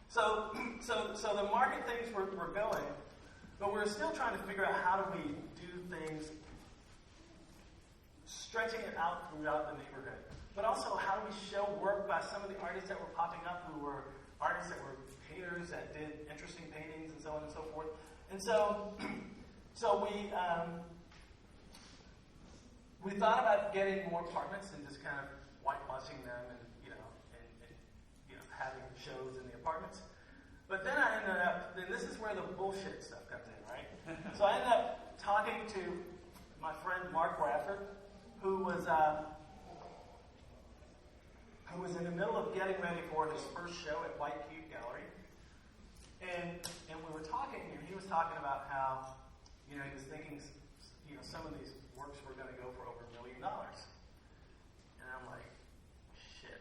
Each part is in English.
So the market things were going, but we're still trying to figure out how do we do things, stretching it out throughout the neighborhood. But also, how do we show work by some of the artists that were popping up, who were artists that were painters that did interesting paintings and so on and so forth. And so we thought about getting more apartments and just kind of whitewashing them and having shows in the apartments. But then I ended up, and this is where the bullshit stuff comes in, right? So I ended up talking to my friend Mark Bradford, who was in the middle of getting ready for his first show at White Cube Gallery. And we were talking, and he was talking about how, he was thinking, some of these works were going to go for over $1 million. And I'm like, shit.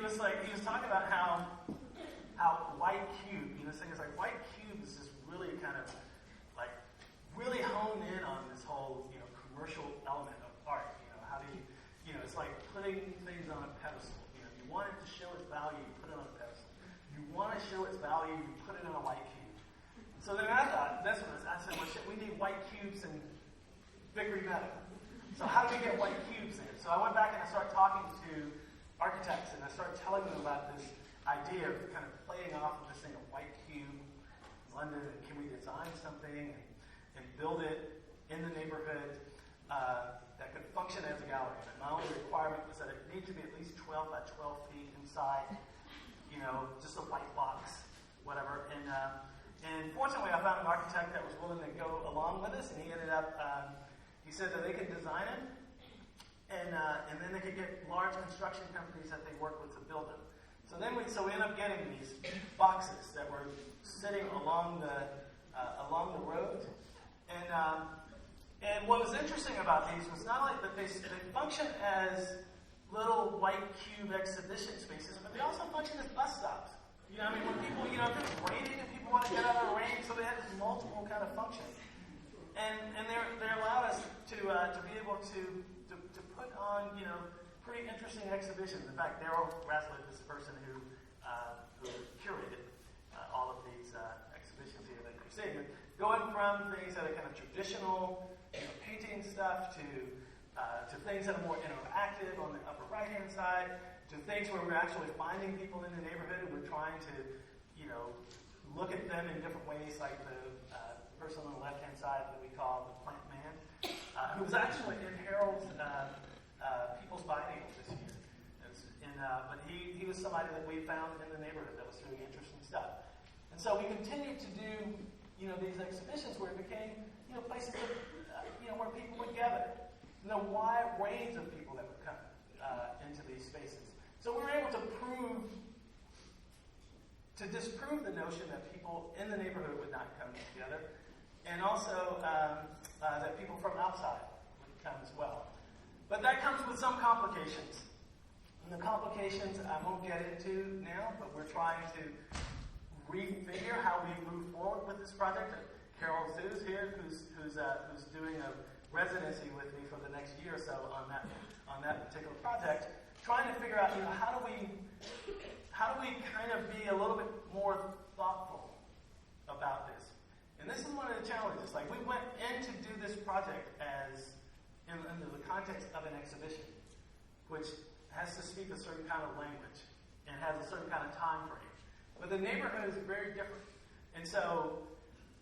It's like, he was talking about how White Cube, this thing is like, White Cube is just really kind of like, really honed in on this whole, commercial element of art. How do you, it's like putting things on a pedestal. You want it to show its value, you put it on a pedestal. You want to show its value, you put it on a white cube. So then I thought, I said, well, shit, we need white cubes and Vickery metal. So how do we get white cubes in? So I went back and I started talking to architects, and I started telling them about this idea of kind of playing off of this thing of white cube, London, and can we design something and build it in the neighborhood that could function as a gallery. And my only requirement was that it needed to be at least 12 by 12 feet inside, just a white box, whatever. And fortunately, I found an architect that was willing to go along with us, and he ended up, he said that they could design it, and then they could get large construction companies that they work with to build them. So we ended up getting these boxes that were sitting along the road, and what was interesting about these was not only that they function as little white cube exhibition spaces, but they also function as bus stops. When people, if it's raining and people want to get out of the rain, so they had this multiple kind of function, and they allowed us to be able to put on pretty interesting exhibitions. In fact, Daryl Raslett is the person who curated all of these exhibitions here that you're seeing. Going from things that are kind of traditional, painting stuff, to things that are more interactive on the upper right-hand side, to things where we're actually finding people in the neighborhood and we're trying to, look at them in different ways, like the person on the left-hand side that we call the Plant Man, who was actually in Harold's People's Biennial this year. But he was somebody that we found in the neighborhood that was doing interesting stuff. And so we continued to do, these exhibitions where it became, places that, where people would gather. A wide range of people that would come into these spaces. So we were able to disprove the notion that people in the neighborhood would not come together, and also that people from outside would come as well. But that comes with some complications. And the complications I won't get into now, but we're trying to refigure how we move forward with this project. Carol Zoo's here, who's doing a residency with me for the next year or so on that particular project, trying to figure out, how do we kind of be a little bit more thoughtful about this? And this is one of the challenges. Like, we went in to do this project as in the context of an exhibition, which has to speak a certain kind of language and has a certain kind of time frame. But the neighborhood is very different. And so,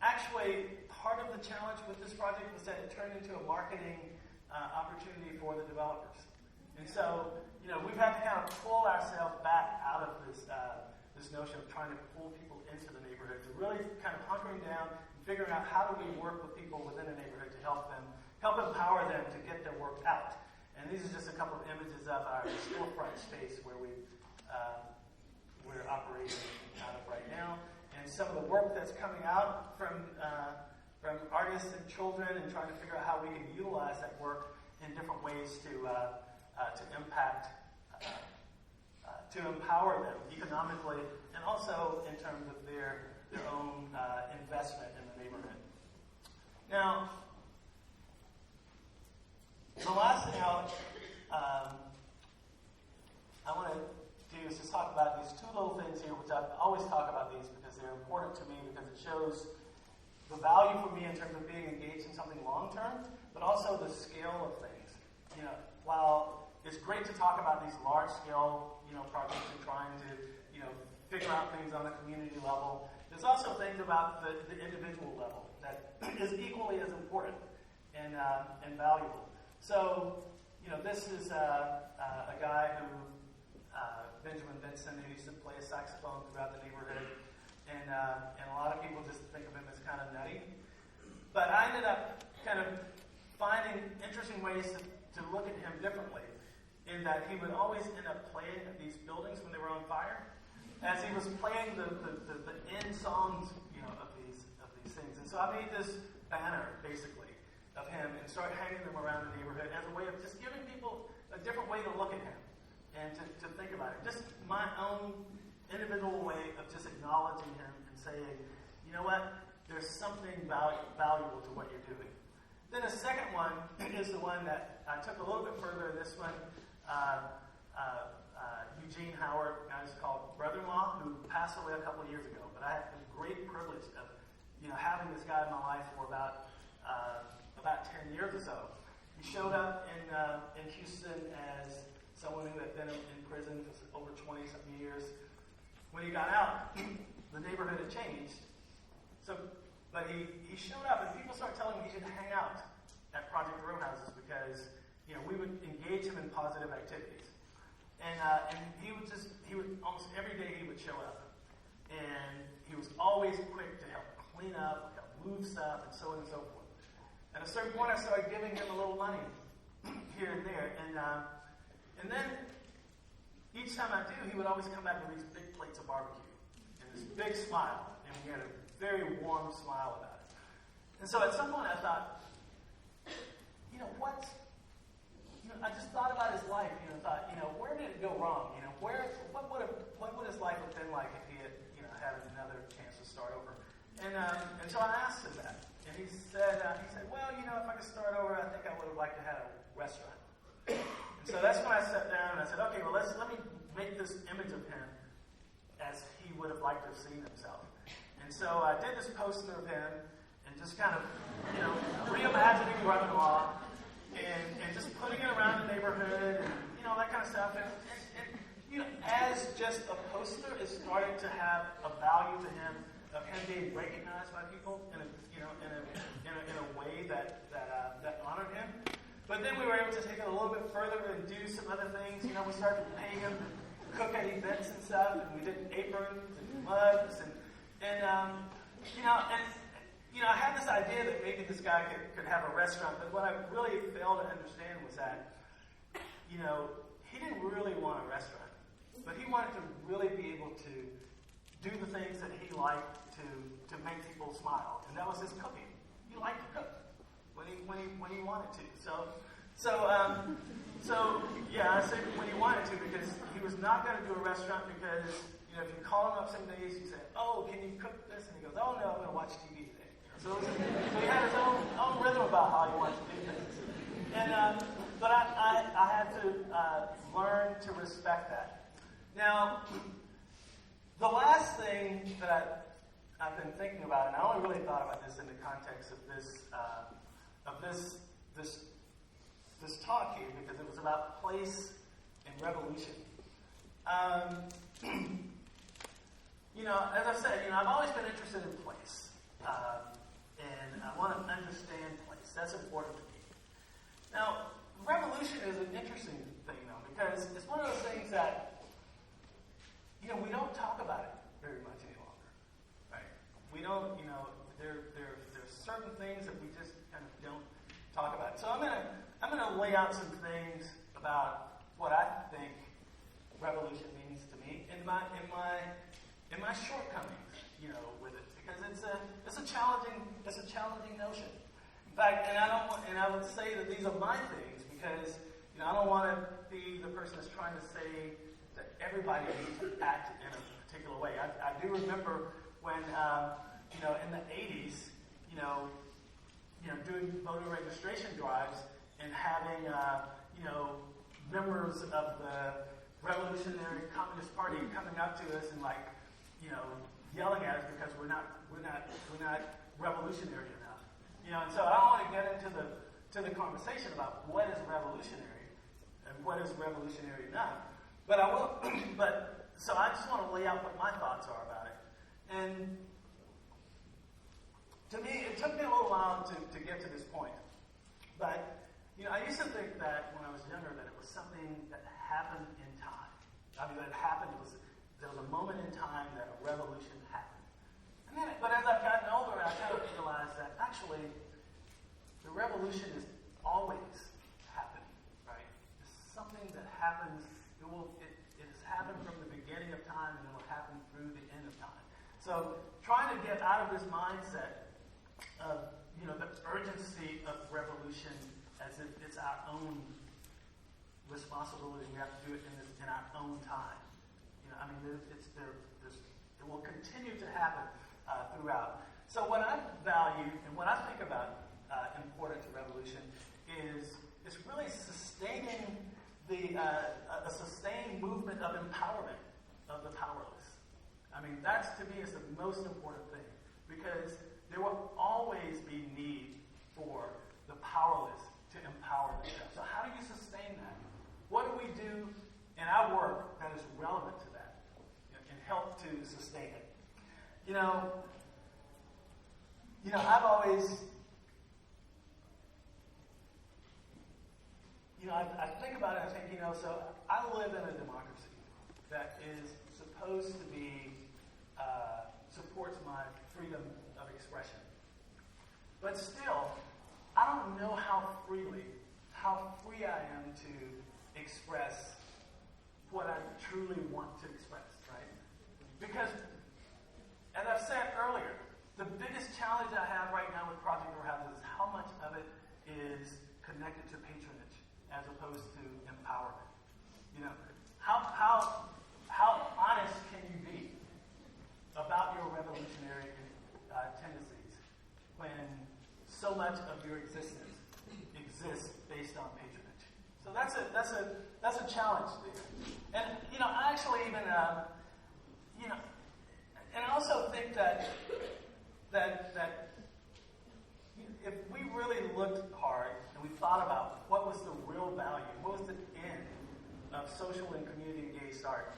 actually, part of the challenge with this project was that it turned into a marketing opportunity for the developers. And so, we've had to kind of pull ourselves back out of this notion of trying to pull people into the neighborhood, to really kind of hunkering down and figuring out how do we work with people within a neighborhood to help empower them to get their work out. And these are just a couple of images of our storefront space where we're operating out of right now, and some of the work that's coming out from artists and children, and trying to figure out how we can utilize that work in different ways to impact, to empower them economically, and also in terms of their own investment in the neighborhood. Now, the last thing I always talk about these because they're important to me because it shows the value for me in terms of being engaged in something long term, but also the scale of things. While it's great to talk about these large scale, projects and trying to, figure out things on a community level, there's also things about the individual level that is equally as important and valuable. So, this is a guy who, Benjamin Benson, who used to play a saxophone throughout the neighborhood, and a lot of people just think of him as kind of nutty. But I ended up kind of finding interesting ways to look at him differently, in that he would always end up playing at these buildings when they were on fire, as he was playing the end songs, of these things. And so I made this banner, basically, of him and started hanging them around the neighborhood as a way of just giving people a different way to look at him and to think about it. Just my own individual way of just acknowledging him and saying, you know what, there's something valuable to what you're doing. Then the second one is the one that I took a little bit further. This one, Eugene Howard, I was called brother-in-law, who passed away a couple of years ago. But I had the great privilege of, having this guy in my life for about 10 years or so. He showed up in Houston as someone who had been in prison for over 20-something years. When he got out, the neighborhood had changed. But he showed up, and people started telling him he should hang out at Project Row Houses because we would engage him in positive activities. And he would almost every day he would show up, and he was always quick to help clean up, help move stuff, and so on and so forth. At a certain point, I started giving him a little money here and there, and then each time I do, he would always come back with these big plates of barbecue and this big smile, and we had a very warm smile about it. And so at some point, I thought, I just thought about his life, where did it go wrong? What would his life have been like if he had another chance to start over? And so I asked him that, and he said, well, if I could start over, I think I would have liked to have a restaurant. And so that's when I sat down and I said, okay, well, let me make this image of him as he would have liked to have seen himself. And so I did this poster of him and just kind of, reimagining brother-in-law and just putting it around the neighborhood and, that kind of stuff. And as just a poster, it started to have a value to him of him being recognized by people in a way that honored him. But then we were able to take it a little bit further and do some other things. We started paying him to cook at events and stuff, and we did aprons and mugs I had this idea that maybe this guy could have a restaurant, but what I really failed to understand was that, he didn't really want a restaurant, but he wanted to really be able to do the things that he liked to make people smile, and that was his cooking. He liked to cook when he wanted to. I say when he wanted to because he was not going to do a restaurant because if you call him up some days, you say, "Oh, can you cook this?" and he goes, "Oh no, I'm going to watch TV today." So he had his own rhythm about how he wanted to do things, but I had to learn to respect that. Now, the last thing that I've been thinking about, and I only really thought about this in the context of this talk here, because it was about place and revolution. As I said, I've always been interested in place, and I want to understand place. That's important to me. Now, revolution is an interesting thing, though, because it's one of those things that we don't talk about it very much any longer, right? We don't, there's certain things that we just kind of don't talk about. So I'm gonna lay out some things about what I think revolution means to me in my shortcomings, with it, because it's a challenging notion. In fact, and I would say that these are my things because I don't want to be the person that's trying to say that everybody needs to act in a particular way. I do remember when in the 80s, doing voter registration drives and having members of the Revolutionary Communist Party coming up to us and yelling at us because we're not revolutionary enough. And so I don't want to get into the conversation about what is revolutionary and what is revolutionary enough. But I will. So I just want to lay out what my thoughts are about it. And to me, it took me a little while to get to this point. But I used to think that when I was younger that it was something that happened in time. I mean, that it happened. There was a moment in time that a revolution happened. But as I've gotten older, I kind of realized that actually the revolution is always happening, right? It's something that happens. It has happened from the beginning of time, and it will happen through the end of time. So trying to get out of this mindset of the urgency of revolution as if it's our own responsibility. We have to do it in our own time. It will continue to happen throughout. So what I value and what I think about important to revolution is it's really sustaining a sustained movement of empowerment of the powerless. That's to me is the most important thing, because there will always be need for the powerless to empower themselves. So how do you sustain that? What do we do in our work that is relevant to that and help to sustain it? I've always, I think about it and I think, so I live in a democracy that is supposed to be, supports my freedom of expression. But still, I don't know how free I am to express what I truly want to express, right? Because, as I've said earlier, the biggest challenge I have right now with Project Your House is how much of it is connected to patronage as opposed to empowerment. How honest can you be about your revolutionary tendencies when so much of your existence exists based on patronage? So that's a challenge there. And I actually even and I also think that if we really looked hard and we thought about what was the real value, what was the end of social and community engaged art,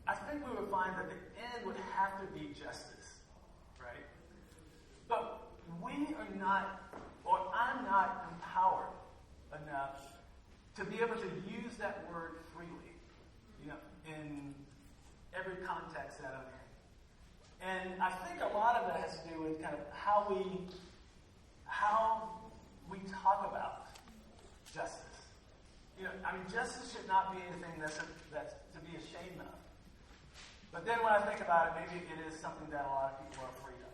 I think we would find that the end would have to be justice, right? But we are not, or I'm not empowered enough to be able to use that word freely, in every context that I'm in. And I think a lot of that has to do with kind of how we talk about justice. Justice should not be anything that's to be ashamed of. But then when I think about it, maybe it is something that a lot of people are afraid of.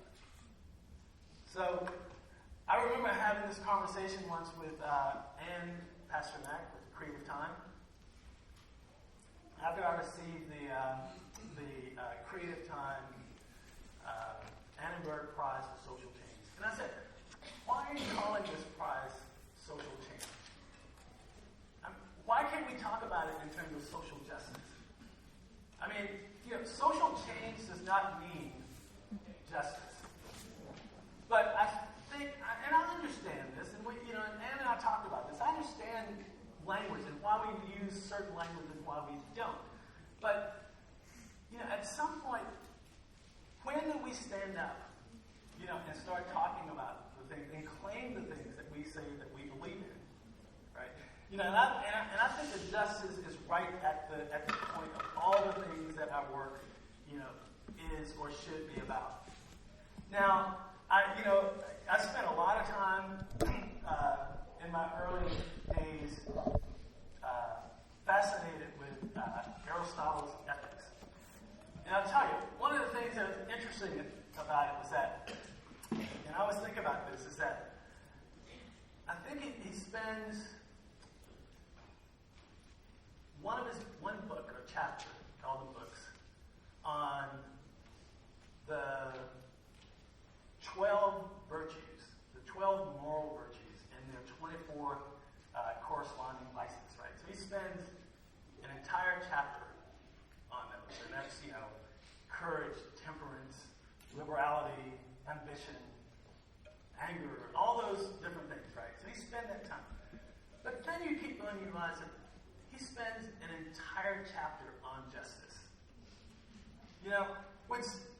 So I remember having this conversation once with Ann Pasternak with Creative Time. After I received the Creative Time Annenberg Prize for Social Change. And I said, why are you calling this prize social change? Why can't we talk about it in terms of social justice? Social change does not mean justice. But I think, and I understand this, and and Ann and I talked about this. I understand language and why we use certain language and why we don't. But, at some point, when do we stand up, and start talking about the things and claim the things that we say that we believe in, right? And I think that justice is right at the point of all the things that our work, is or should be about. Now, I spent a lot of time in my early days fascinated with Aristotle's ethics. And I'll tell you, one of the things that was interesting about it was that, and I always think about this, is that I think he spends one book or chapter, all the books, on the 12 virtues, the 12 moral virtues, and their 24 corresponding vices, right? So he spends an entire chapter on those, and that's, courage, when you realize that he spends an entire chapter on justice.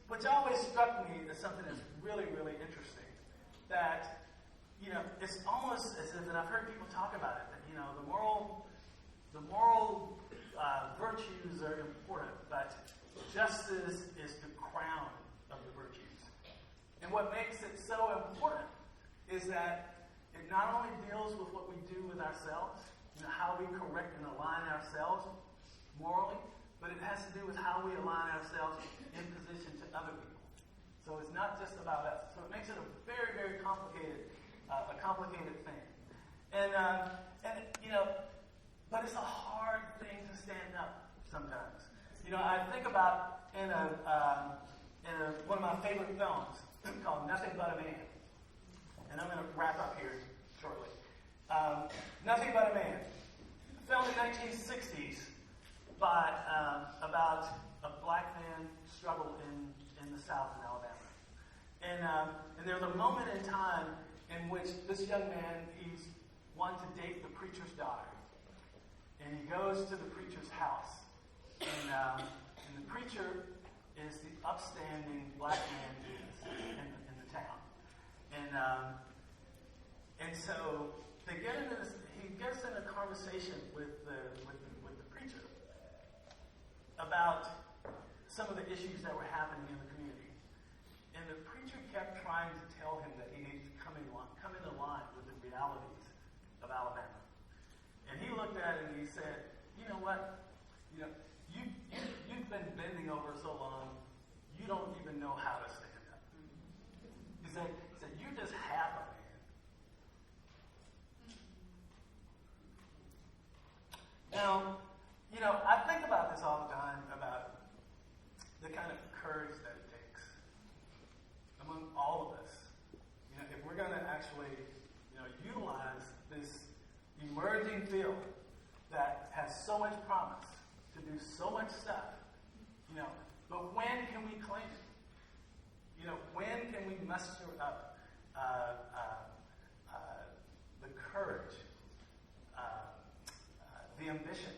Which always struck me as something that's really, really interesting. That, it's almost as if, and I've heard people talk about it, that, the moral virtues are important, but justice is the crown of the virtues. And what makes it so important is that it not only deals with what we do with ourselves, how we correct and align ourselves morally, but it has to do with how we align ourselves in position to other people. So it's not just about us. So it makes it a very, very complicated thing. And but it's a hard thing to stand up sometimes. I think about in one of my favorite films called Nothing But a Man. And I'm going to wrap up here shortly. Nothing But a Man. Filmed in the 1960s about a black man struggle in the South in Alabama. And there's a moment in time in which this young man, he's wanting to date the preacher's daughter. And he goes to the preacher's house. And the preacher is the upstanding black man in the town. And so they get into this. He gets in a conversation with the preacher about some of the issues that were happening in the community. And the preacher kept trying to tell him that he needs to come into line with the realities of Alabama. And he looked at it and he said, "You know what? You've been bending over so long, you don't even know how to stand up." He said, "You're just half a man." Now, I think about this all the time, about the kind of courage that it takes among all of us. If we're going to actually, utilize this emerging field that has so much promise to do so much stuff, but when can we claim it? When can we muster up the courage, the ambition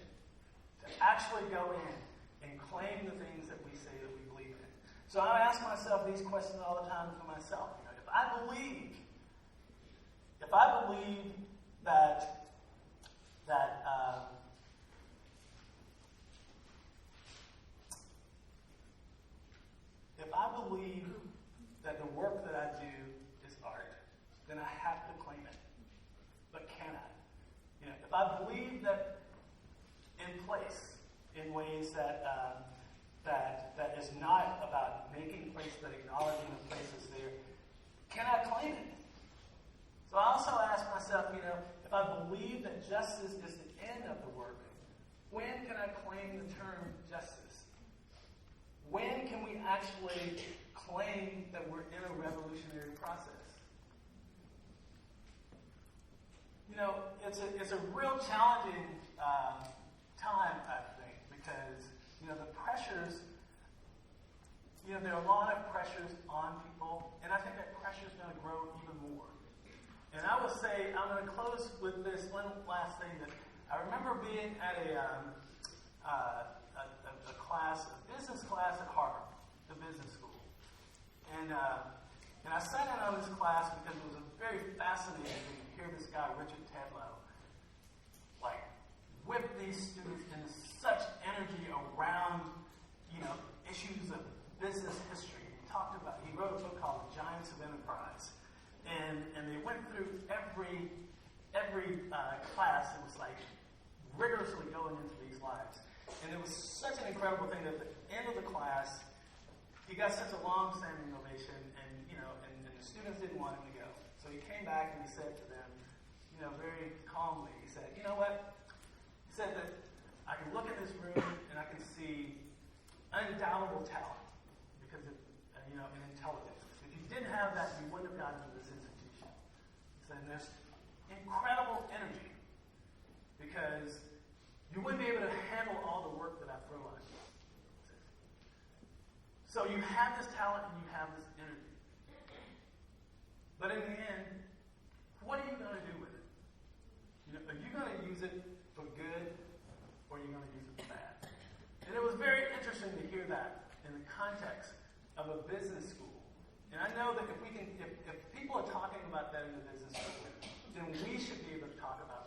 to actually go in and claim the things that we say that we believe in? So I ask myself these questions all the time for myself. If I believe that if I believe that the work that I do is art, then I have to claim it. But can I? If I believe that in place, in ways that is not about making place, but acknowledging the place that's there, can I claim it? So I also ask myself, if I believe that justice is the end of the work, when can I claim the term justice? When can we actually claim that we're in a revolutionary process? It's a real challenging time, I think, because the pressures. There are a lot of pressures on people, and I think that pressure is going to grow even more. And I will say, I'm going to close with this one last thing that I remember being at a business class at Harvard, the business school. And I sat in on this class because it was very fascinating to hear this guy, Richard Tedlow, whip these students into such energy around, issues of business history. He wrote a book called The Giants of Enterprise. And they went through every class. It was rigorously going into these lives. And it was such an incredible thing that at the end of the class, he got such a long-standing ovation, and the students didn't want him to go. So he came back and he said to them, very calmly, he said, "You know what?" He said that I can look in this room and I can see undoubtable talent because of, and intelligence. If you didn't have that, you wouldn't have gotten to this institution. He said, and there's incredible energy because you wouldn't be able to handle all the work that I throw on you. So you have this talent and you have this energy. But in the end, what are you going to do with it? Are you going to use it And it was very interesting to hear that in the context of a business school. And I know that if people are talking about that in the business school, then we should be able to talk about